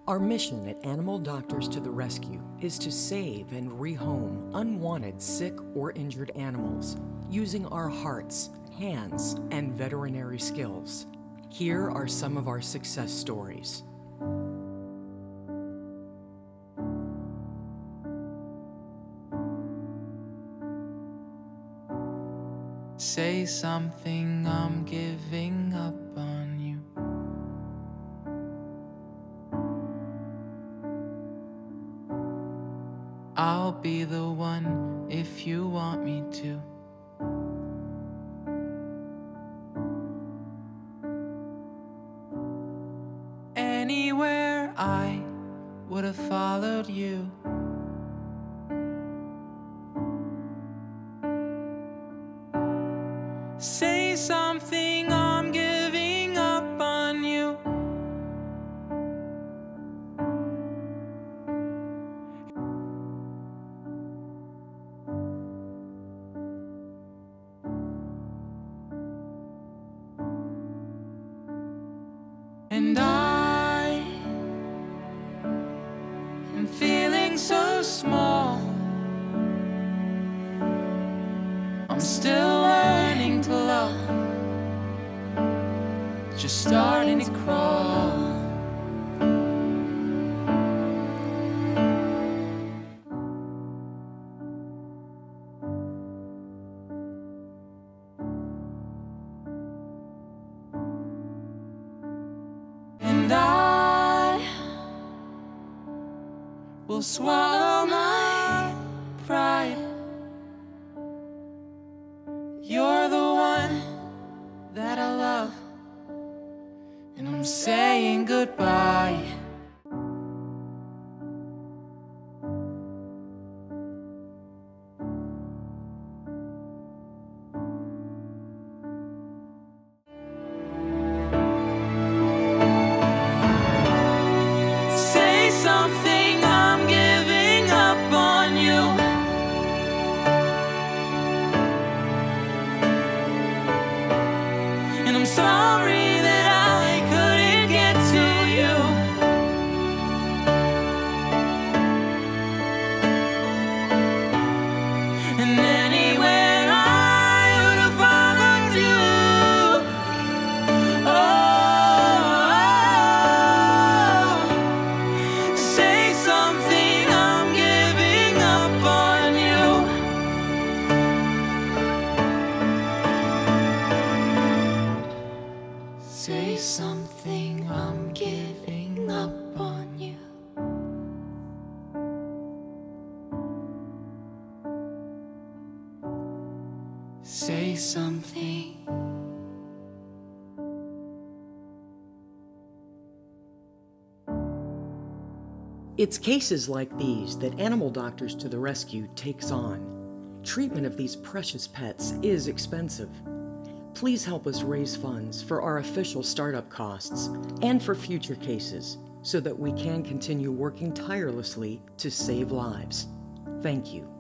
Our mission at Animal Doctors to the Rescue is to save and rehome unwanted sick or injured animals using our hearts, hands, and veterinary skills. Here are some of our success stories. Say something, I'm giving up on you. I'll be the one if you want me to. Anywhere I would have followed you. Say something, I'm giving up on you. And I am feeling so small. I'm still learning to love, just starting to crawl. And I will swallow my pride. You're the one that I love, and I'm saying goodbye. Say something, I'm giving up on you. And I'm sorry that I couldn't get to you. And anywhere I would have followed you. Oh, say something, I'm giving up on you. Say something, I'm giving up on you. Say something. It's cases like these that Animal Doctors to the Rescue takes on. Treatment of these precious pets is expensive. Please help us raise funds for our official startup costs and for future cases so that we can continue working tirelessly to save lives. Thank you.